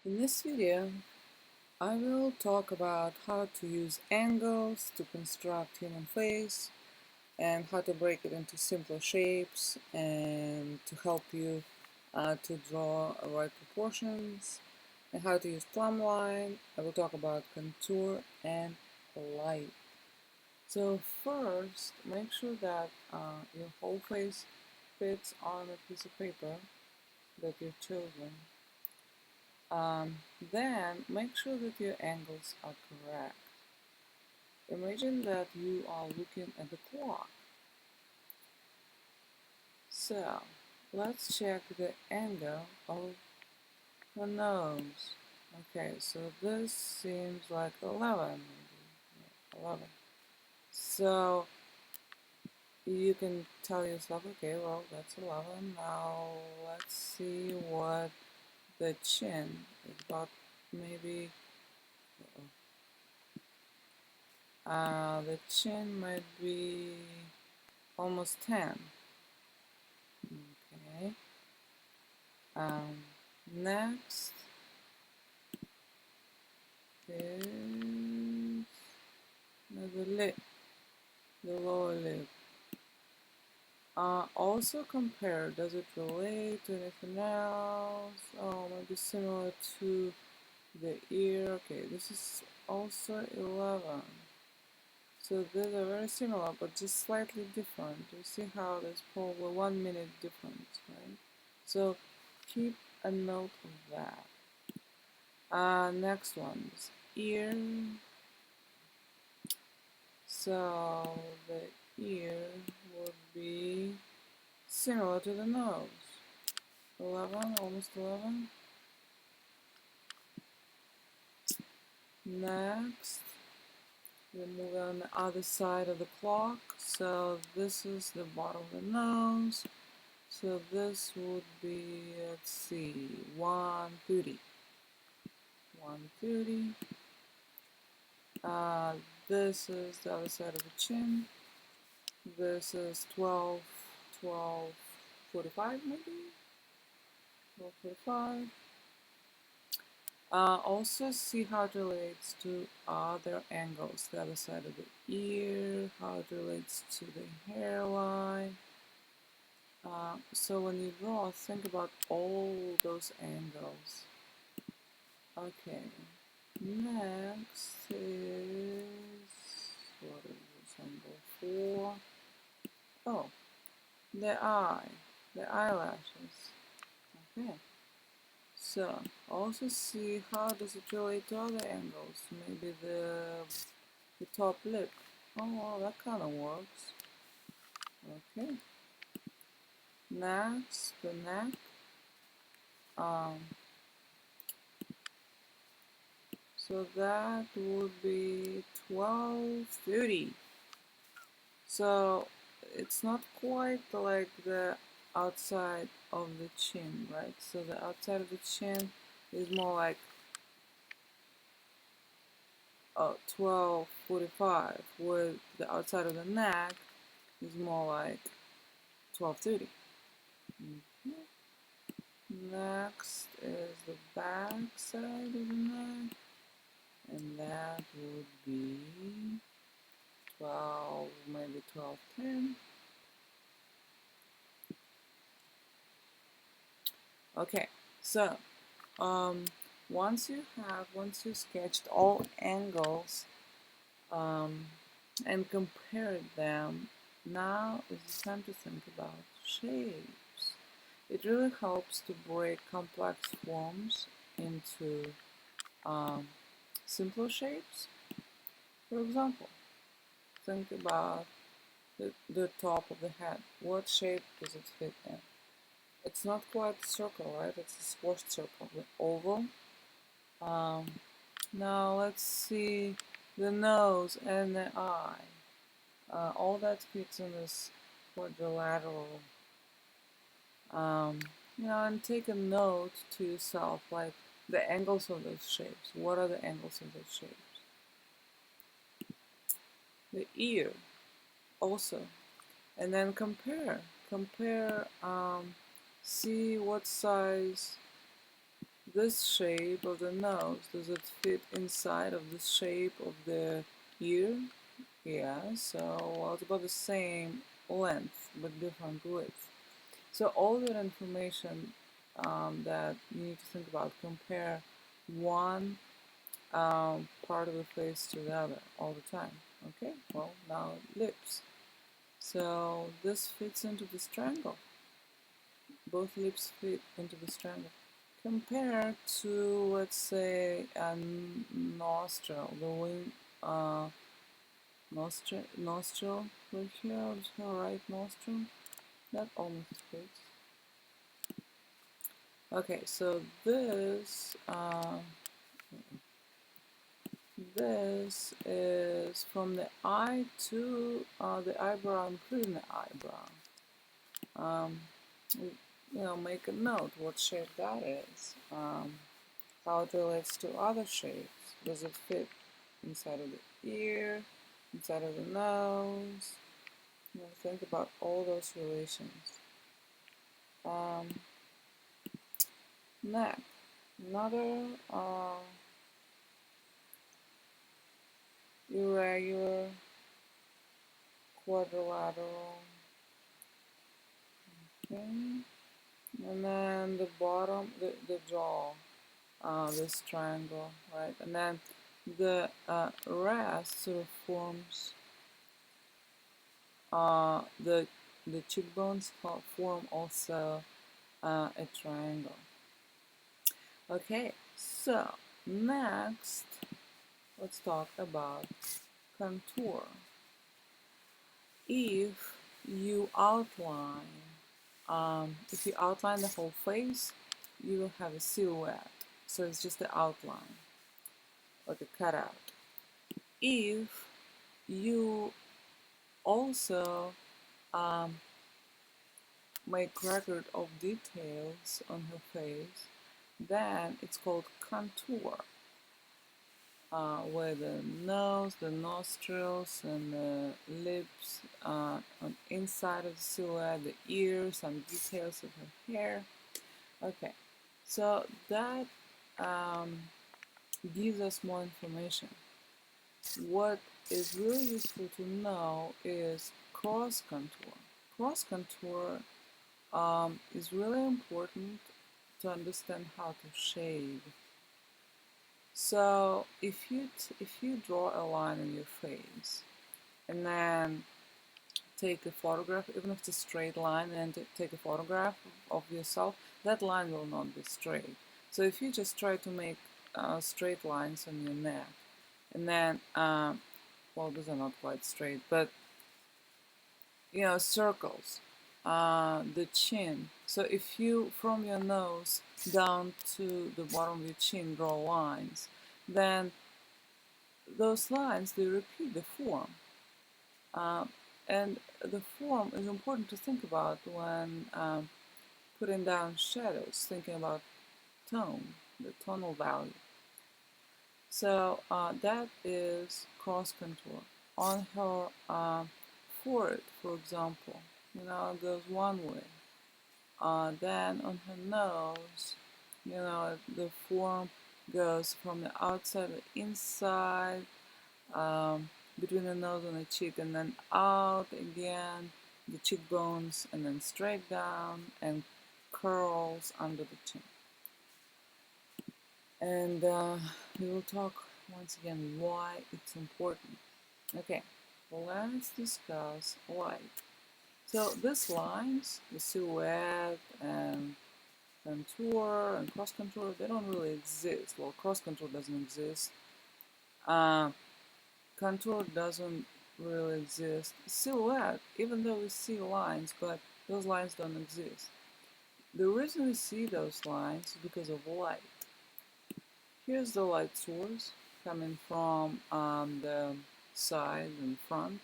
In this video, I will talk about how to use angles to construct human face and how to break it into simpler shapes and to help you to draw right proportions and how to use plumb line. I will talk about contour and light. So first, make sure that your whole face fits on a piece of paper that you've chosen. Then make sure that your angles are correct. Imagine that you are looking at the clock. So let's check the angle of the nose. Okay, so this seems like 11, maybe. Yeah, 11. So you can tell yourself, okay, well, that's 11. Now let's see what the chin is about, maybe. The chin might be almost 10. Okay. Next is the lip, the lower lip. Also compare, does it relate to anything else? Oh, maybe similar to the ear. Okay, this is also 11. So these are very similar, but just slightly different. You see how there's probably 1 minute difference, right? So keep a note of that. Next one is ear. So the ear would be similar to the nose. 11, almost 11. Next, we move on the other side of the clock. So this is the bottom of the nose. So this would be, let's see, 130. 130. This is the other side of the chin. This is 12, 12:45 maybe? 12:45. Also see how it relates to other angles, the other side of the ear, how it relates to the hairline. So when you draw, think about all those angles. Okay, next is, what is this, angle 4? Oh, the eye, the eyelashes. Okay, so also see how does it relate to other angles, maybe the top lip. Oh, well, that kind of works. Okay, next, the neck. Um, so that would be 12:30. So it's not quite like the outside of the chin, right? So the outside of the chin is more like 12:45, where the outside of the neck is more like 12:30. Mhm. Next is the back side of the neck, and that would be 12, maybe 12:10. Okay, so um, once you sketched all angles and compared them, now is the time to think about shapes. It really helps to break complex forms into um, simpler shapes. For example, think about the top of the head. What shape does it fit in? It's not quite a circle, right? It's a squashed circle, the oval. Um, Now let's see the nose and the eye. All that fits in this quadrilateral. Um, and take a note to yourself, like the angles of those shapes. What are the angles of those shapes? The ear also, and then compare. Compare. See what size this shape of the nose, does it fit inside of the shape of the ear? Yeah, so well, it's about the same length but different width. So all that information that you need to think about, compare one part of the face to the other all the time. Okay, well, now lips. So this fits into this triangle. Both lips fit into this triangle. Compared to, let's say, a nostril, the wing, nostril right here, her right nostril, that almost fits. Okay, so this is from the eye to the eyebrow, including the eyebrow. Um, make a note what shape that is, how it relates to other shapes. Does it fit inside of the ear, inside of the nose? Think about all those relations. Um, Neck, another irregular quadrilateral. Okay. And then the bottom, the jaw, this triangle, right? And then the rest sort of forms the cheekbones form also a triangle. Okay, so next let's talk about contour. If you outline, if you outline the whole face, you will have a silhouette. So it's just the outline, like a cutout. If you also um, make record of details on her face, then it's called contour, where the nose, the nostrils, and the lips, on inside of the silhouette, the ears, some details of her hair. Okay, so that um, gives us more information. What is really useful to know is cross contour. Cross contour is really important to understand how to shade. So if you draw a line in your face and then take a photograph, even if it's a straight line, and take a photograph of yourself, that line will not be straight. So if you just try to make straight lines on your neck, and then well, these are not quite straight, but circles, the chin. So if you, from your nose down to the bottom of your chin, draw lines, then those lines, they repeat the form. Uh, and the form is important to think about when putting down shadows, thinking about tone, the tonal value. So that is cross contour. On her forehead, for example, goes one way. Then on her nose, the form goes from the outside to the inside, between the nose and the cheek, and then out again, the cheekbones, and then straight down, and curls under the chin. And we will talk once again why it's important. Okay, let's discuss light. So these lines, the silhouette and contour and cross contour, they don't really exist. Well, cross contour doesn't exist. Contour doesn't really exist. Silhouette, even though we see lines, but those lines don't exist. The reason we see those lines is because of light. Here's the light source coming from the side and front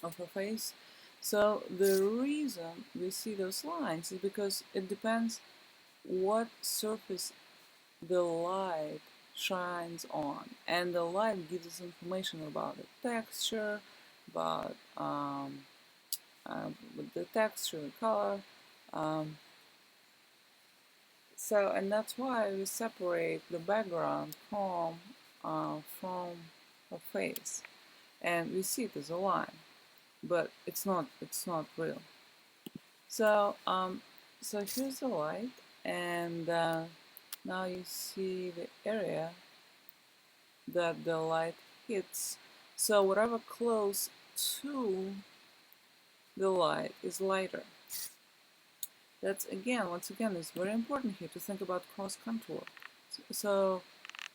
of her face. So the reason we see those lines is because it depends what surface the light shines on, and the light gives us information about the texture, about the texture, the color. Um, So, and that's why we separate the background from her face, and we see it as a line, but it's not real. So so here's the light, and now you see the area that the light hits. So whatever close to the light is lighter. That's once again, it's very important here to think about cross contour. So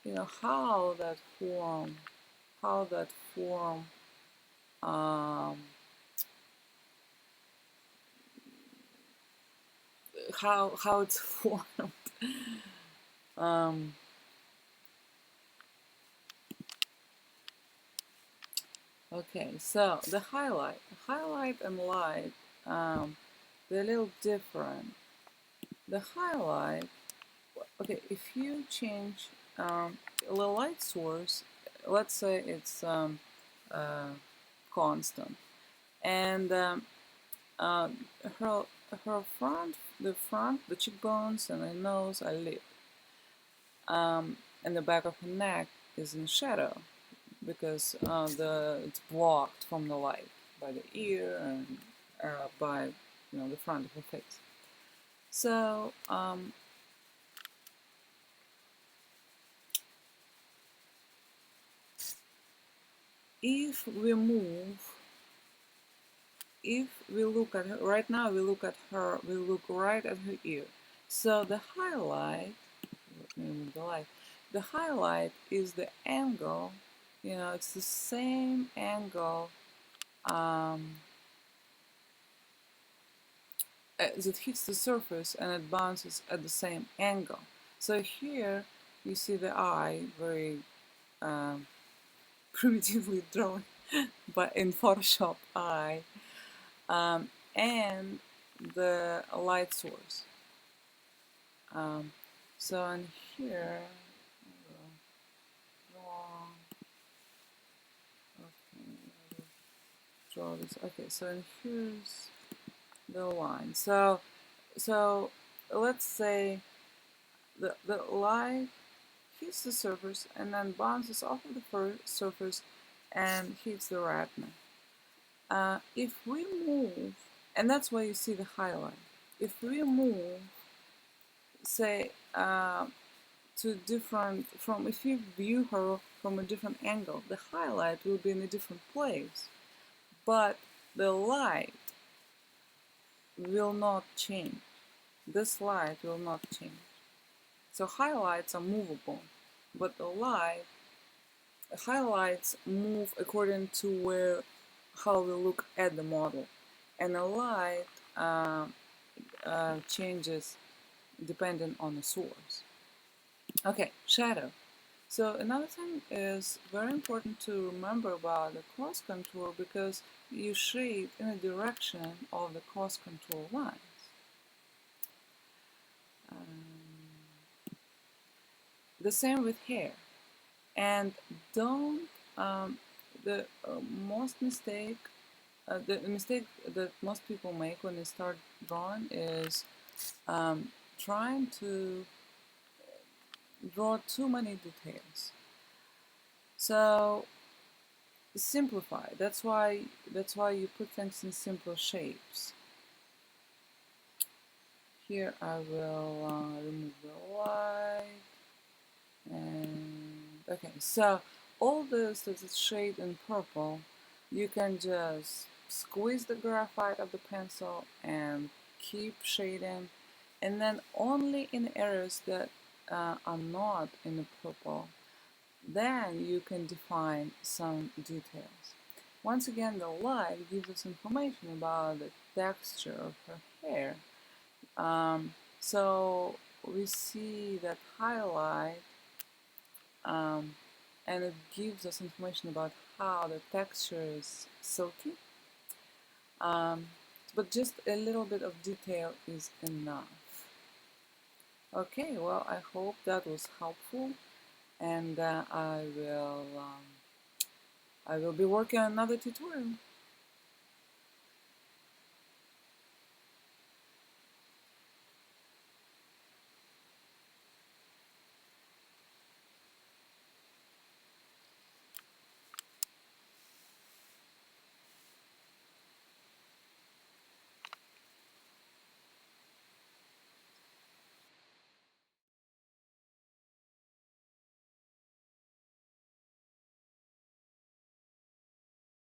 you know how that form um, how it's formed. um, okay, so the highlight and light, they're a little different. The highlight, okay, if you change the light source, let's say it's uh, constant, and uh, her her the cheekbones and her nose are lit, and the back of her neck is in shadow because the it's blocked from the light by the ear and by the front of her face. So if we move, if we look at her right now, we look right at her ear. So the highlight, let me remove the light. The highlight is the angle. It's the same angle as it hits the surface, and it bounces at the same angle. So here you see the eye very um, primitively drawn, but in Photoshop eye, and the light source. Um, so in here, draw, okay, draw this. Okay, so in here's the line. So let's say the light hits the surface and then bounces off of the surface and hits the retina. If we move, and that's why you see the highlight. If we move, say, to different from if you view her from a different angle, the highlight will be in a different place, but the light will not change. This light will not change. So highlights are movable, but the highlights move according to how we look at the model, and the light changes depending on the source. Okay, shadow. So another thing is very important to remember about the cross contour, because you shade in the direction of the cross contour lines. The same with hair. And don't the most mistake the mistake that most people make when they start drawing is trying to draw too many details. So simplify. That's why you put things in simpler shapes. Here I will remove the light, and okay, so all this that is shade in purple, you can just squeeze the graphite of the pencil and keep shading, and then only in areas that are not in the purple, then you can define some details. Once again, the light gives us information about the texture of her hair. So we see that highlight, and it gives us information about how the texture is silky. But just a little bit of detail is enough. Okay, well, I hope that was helpful, and I will be working on another tutorial.